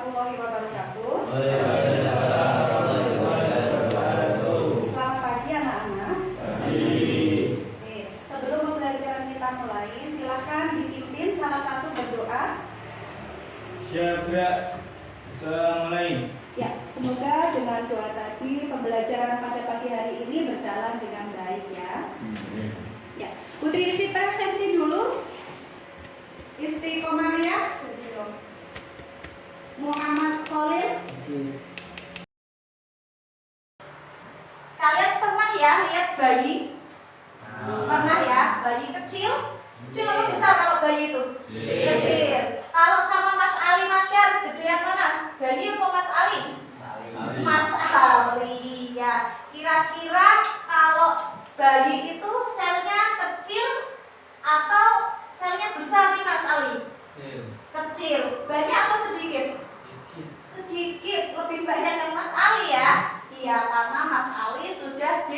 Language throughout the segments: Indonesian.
warahmatullahi wabarakatuh. Selamat pagi anak-anak. Oke, sebelum pembelajaran kita mulai, silakan dipimpin salah satu berdoa. Siap, mulai. Ya, semoga dengan doa tadi pembelajaran pada pagi hari ini berjalan dengan baik ya. Ya, Putri isi presensi dulu. Istiqomah Muhammad Khalil. Kalian pernah ya lihat bayi? Pernah ya, bayi kecil? Kecil atau besar kalau bayi itu? Kecil. Kalau sama Mas Ali Masyar, gedean mana? Bayi atau Mas Ali? Mas Ali ya. Kira-kira kalau bayi itu selnya kecil atau selnya besar nih Mas Ali? Kecil. Banyak atau sedikit? Sedikit. Lebih banyak dari Mas Ali ya? Iya, karena Mas Ali sudah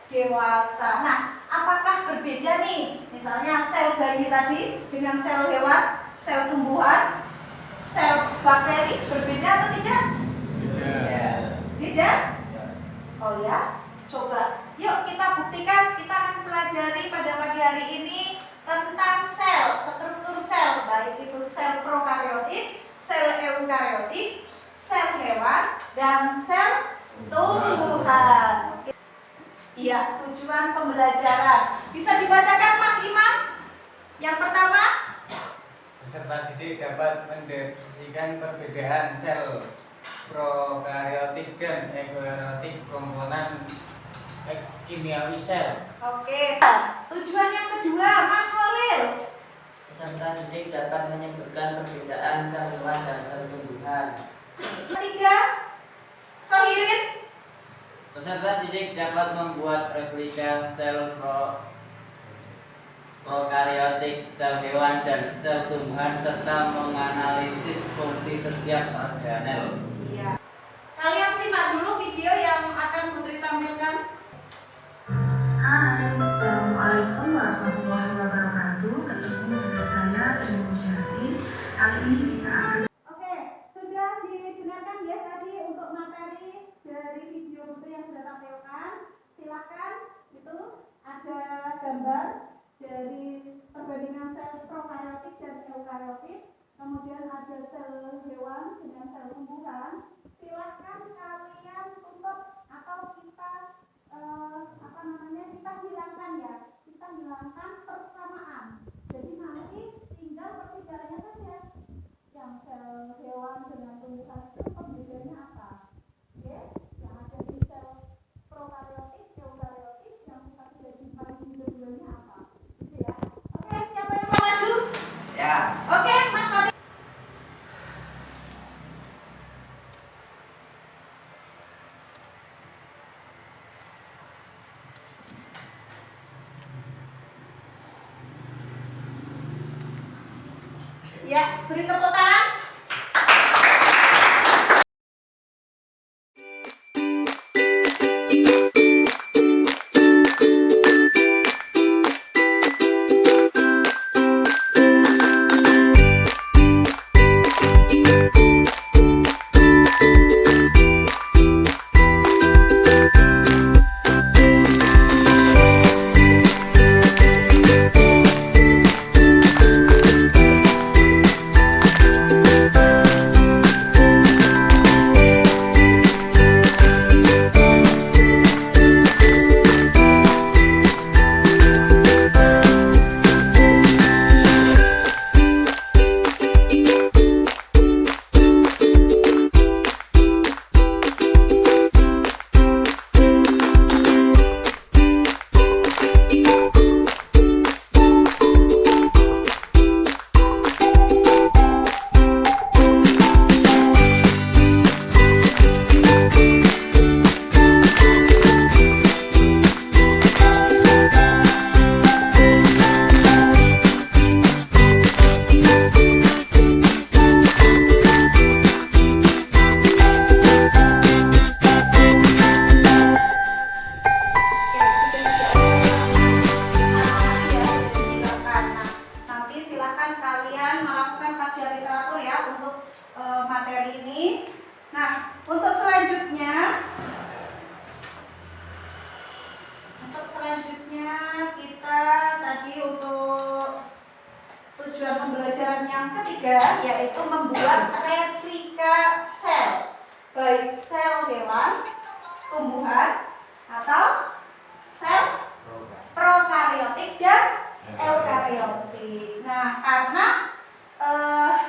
dewasa. Nah, apakah berbeda nih? Misalnya sel bayi tadi dengan sel hewan, sel tumbuhan, sel bakteri berbeda atau tidak? Beda? Oh ya? Coba. Yuk kita buktikan. Kita akan pelajari pada pagi hari ini tentang sel, struktur sel, baik itu sel prokaryotik, sel eukaryotik, sel hewan, dan sel tumbuhan. Oke. Iya, tujuan pembelajaran. Bisa dibacakan Mas Imam? Yang pertama, peserta didik dapat mendefinisikan perbedaan sel prokaryotik dan eukaryotik komponen kimiawi sel. oke. Tujuan yang kedua, Mas Khalil. Peserta didik dapat menyebutkan perbedaan sel hewan dan sel tumbuhan. Ketiga, Sohirin. Peserta didik dapat membuat replika sel prokaryotik, sel hewan, dan sel tumbuhan serta menganalisis fungsi setiap organel. Iya. Kalian simak dulu video yang akan Putri tampilkan. Hai, Assalamualaikum warahmatullahi wabarakatuh. Ketemu dengan saya Tri Musyati. Kali ini kita akan Oke, sudah didengarkan ya tadi untuk materi dari video Putri yang sudah tampilkan. Silakan, itu ada gambar dari perbandingan sel prokaryotik dan eukaryotik. Kemudian ada sel hewan dengan sel tumbuhan. Silakan kalian tutup atau kita kita hilangkan ya. Kita hilangkan persamaan. Jadi nanti tinggal perbedaannya saja. Yang sel hewan dengan tumbuhan itu perbedaannya apa? Oke, yang ada di sel prokaryotik, eukaryotik, yang kita sudah dibagi keduanya apa? Gitu ya. Oke, siapa yang mau maju? Ya. Oke, Mas Fatih. Ya, beri tepuk tangan. pelajaran yang ketiga, yaitu membuat replika sel, baik sel hewan, tumbuhan, atau sel prokariotik dan eukariotik. Nah, karena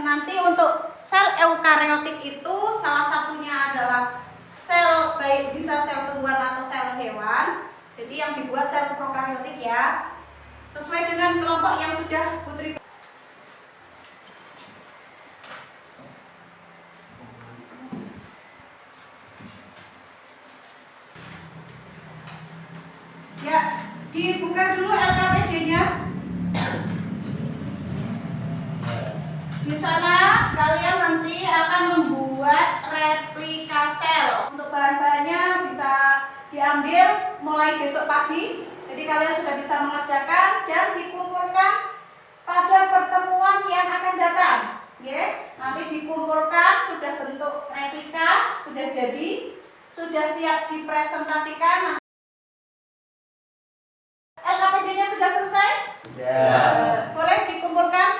nanti untuk sel eukariotik itu salah satunya adalah sel, baik bisa sel tumbuhan atau sel hewan. Jadi yang dibuat sel prokariotik ya, sesuai dengan kelompok yang sudah Putri. Ya, dibuka dulu LKPD-nya. Di sana kalian nanti akan membuat replika sel. Untuk bahan-bahannya bisa diambil mulai besok pagi. Jadi kalian sudah bisa mengerjakan dan dikumpulkan pada pertemuan yang akan datang. Ya, nanti dikumpulkan sudah bentuk replika, sudah jadi, sudah siap dipresentasikan. LKPD-nya sudah selesai? Boleh dikumpulkan?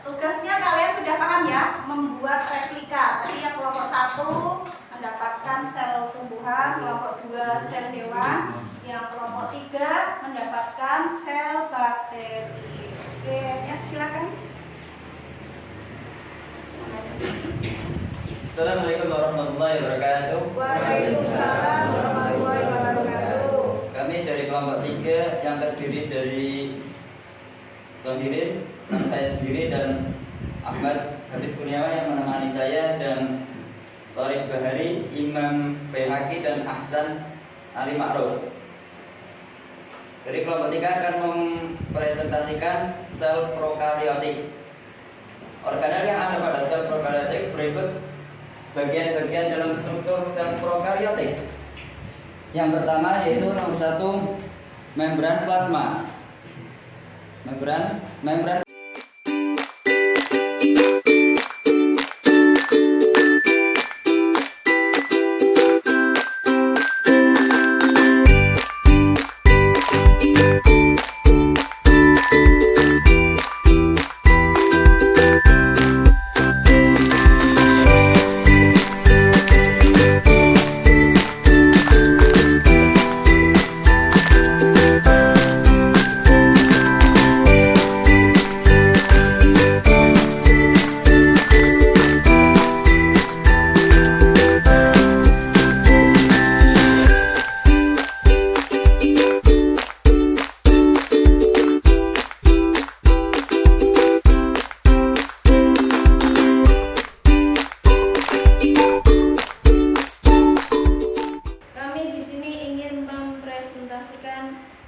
Tugasnya kalian sudah paham ya, membuat replika. Tadi yang kelompok 1 mendapatkan sel tumbuhan, kelompok 2 sel hewan, yang kelompok 3 mendapatkan sel bakteri. Oke, ya silakan. Assalamualaikum warahmatullahi wabarakatuh. Waalaikumsalam warahmatullahi wabarakatuh. Kami dari kelompok 3 yang terdiri dari Sohirin, saya sendiri, dan Ahmad Hafiz Kurniawan yang menemani saya, dan Tariq Bahari, Imam Baihaqi, dan Ahsan Ali Ma'ruf. Dari kelompok 3 akan mempresentasikan sel prokariotik. Organel yang ada pada sel prokariotik berikut bagian-bagian dalam struktur sel prokariotik. Yang pertama yaitu nomor 1, membran plasma. Membran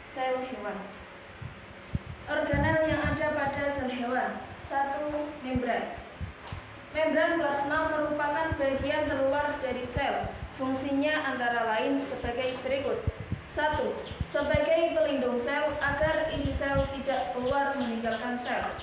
sel hewan. Organel yang ada pada sel hewan. 1. Membran. Membran plasma merupakan bagian terluar dari sel. Fungsinya antara lain sebagai berikut. 1. Sebagai pelindung sel agar isi sel tidak keluar meninggalkan sel.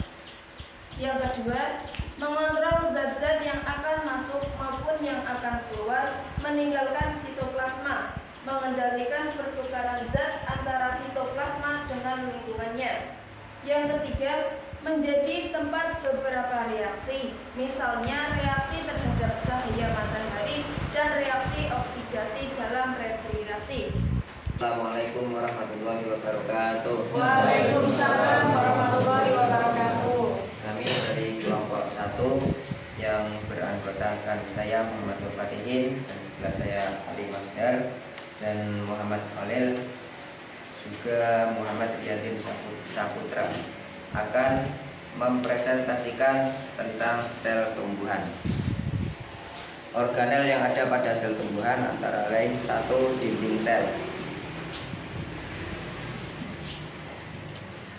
Yang kedua, mengontrol zat-zat yang akan masuk maupun yang akan keluar meninggalkan sitoplasma, mengendalikan pertukaran zat antara sitoplasma dengan lingkungannya. Yang ketiga, menjadi tempat beberapa reaksi, misalnya reaksi terhadap cahaya matahari dan reaksi oksidasi dalam refrigerasi. Assalamualaikum warahmatullahi wabarakatuh. Waalaikumsalam warahmatullahi wabarakatuh. Kami dari kelompok 1 yang beranggotakan saya Muhammad Fatihin, dan sebelah saya Ali Masdar dan Muhammad Khalil, juga Muhammad Riyadin Saputra, akan mempresentasikan tentang sel tumbuhan. Organel yang ada pada sel tumbuhan antara lain 1. Dinding sel.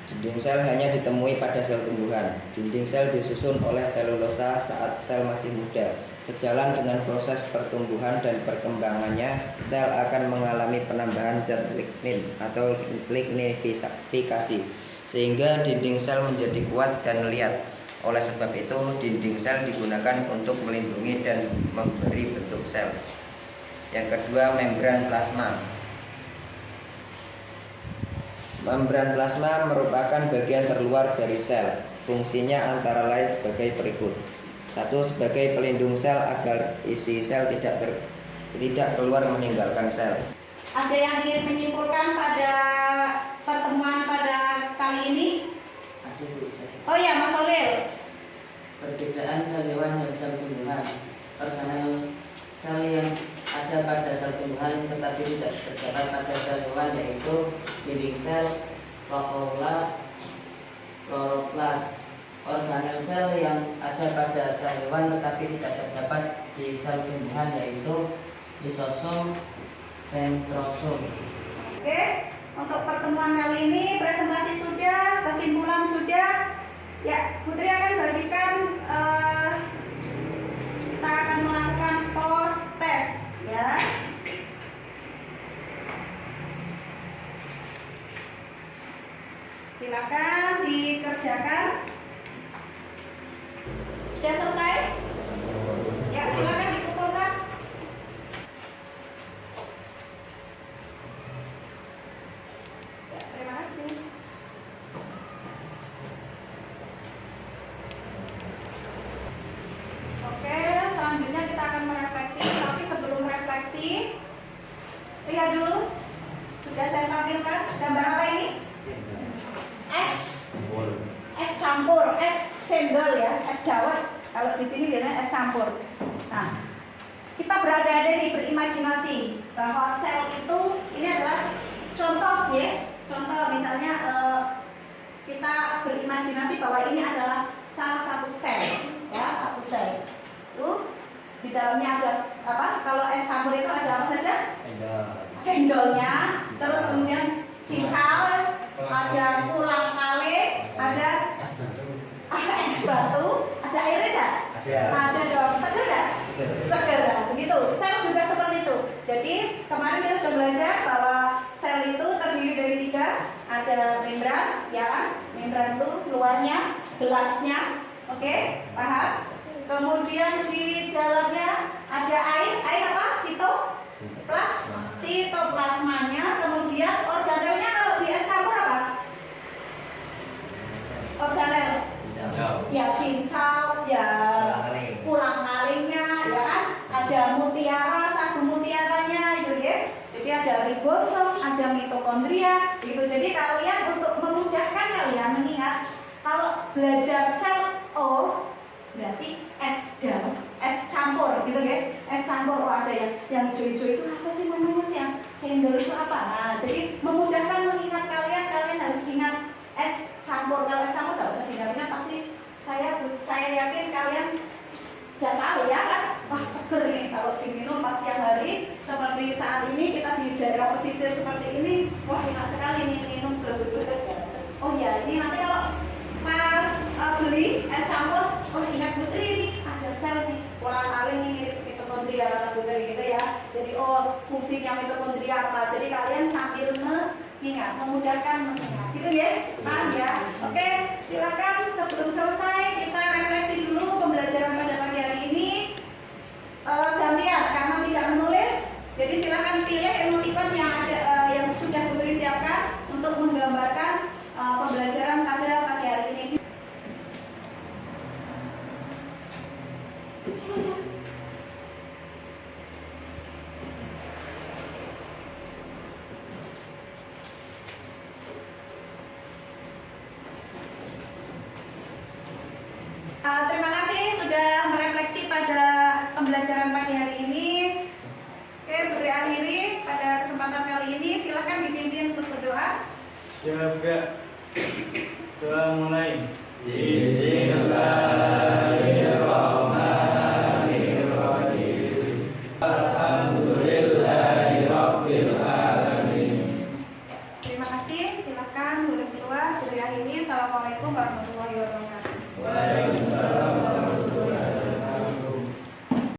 Dinding sel hanya ditemui pada sel tumbuhan. Dinding sel disusun oleh selulosa saat sel masih muda. Sejalan dengan proses pertumbuhan dan perkembangannya, sel akan mengalami penambahan zat lignin atau lignifikasi, sehingga dinding sel menjadi kuat dan liat. Oleh sebab itu, dinding sel digunakan untuk melindungi dan memberi bentuk sel. Yang kedua, membran plasma. Membran plasma merupakan bagian terluar dari sel. Fungsinya antara lain sebagai berikut. 1. Sebagai pelindung sel agar isi sel tidak keluar meninggalkan sel. Ada yang ingin menyimpulkan pada pertemuan pada kali ini? Ada Bu, saya. Oh ya, Mas Solil. Perbedaan sel hewan dan sel tumbuhan. Organel sel yang ada pada sel tumbuhan tetapi tidak terdapat pada sel hewan yaitu dinding sel, vakuola, kloroplas. Organel sel yang ada pada sel hewan tetapi tidak terdapat di sel tumbuhan yaitu lisosom, sentrosom. Oke, untuk pertemuan kali ini presentasi sudah, kesimpulan sudah. Ya, Putri akan bagikan kita akan melakukan post test ya. Silakan dikerjakan. Sudah selesai? Ya, silakan dikumpulkan. Ya, terima kasih. Oke, selanjutnya kita akan merefleksi. Tapi sebelum refleksi, lihat dulu. Sudah saya tampilkan gambar apa ini? Es campur, es cendol ya, es dawet. Kalau di sini biasanya es campur. Nah, kita berada-ada nih berimajinasi bahwa sel itu ini adalah contoh ya. Contoh misalnya kita berimajinasi bahwa ini adalah salah satu sel, ya satu sel. Tuh di dalamnya ada apa? Kalau es campur itu ada apa saja? Cendolnya, terus kemudian cincau, ada tulang kale, ada es batu, ada airnya enggak? Ada dong. Seger enggak? Seger. Begitu. Sel juga seperti itu. Jadi kemarin kita sudah belajar bahwa sel itu terdiri dari 3. Ada membran, ya kan? Membran itu luarnya, gelasnya. Oke, paham? Kemudian di dalamnya ada air. Air apa? Sitoplasmanya. Kemudian organelnya kalau di es campur apa? Organel. Ya cincau, ya pulang kalingnya, ya kan? Ada mutiara, sagu mutiaranya itu ya. Jadi ada ribosom, ada mitokondria, gitu. Jadi kalian untuk memudahkan kalian mengingat kalau belajar sel, oh berarti es campur, gitu ya. Es campur, oh ada yang hijau-hijau itu apa sih namanya sih, yang cendol itu apa? Nah, jadi memudahkan mengingat kalian harus ingat es campur. Kalau es campur nggak usah diingat-ingat, pasti saya yakin kalian udah tahu ya kan. Wah seger nih kalau diminum pas siang hari seperti saat ini kita di daerah pesisir seperti ini. Wah enak sekali nih minum gelas-gelas. Oh ya, ini nanti kalau pas beli es campur, oh ingat Putri ini ada sel nih, pola kaling ini mitokondria kata Putri gitu ya. Jadi oh fungsinya mitokondria apa? Jadi kalian sambil mengingat, memudahkan mengingat, gitu ya, paham ya? Oke, silakan sebelum selesai kita refleksi dulu pembelajaran pada pagi hari ini. Gantian karena tidak menulis, jadi silakan pilih emoticon yang ada yang sudah Putri siapkan untuk menggambarkan pembelajaran pada pagi hari ini. Terima kasih sudah merefleksi pada pembelajaran pagi hari ini. Oke, Putri akhiri pada kesempatan kali ini. Silakan dipimpin untuk berdoa. Siap, Kak. Kita mulai. Bismillah.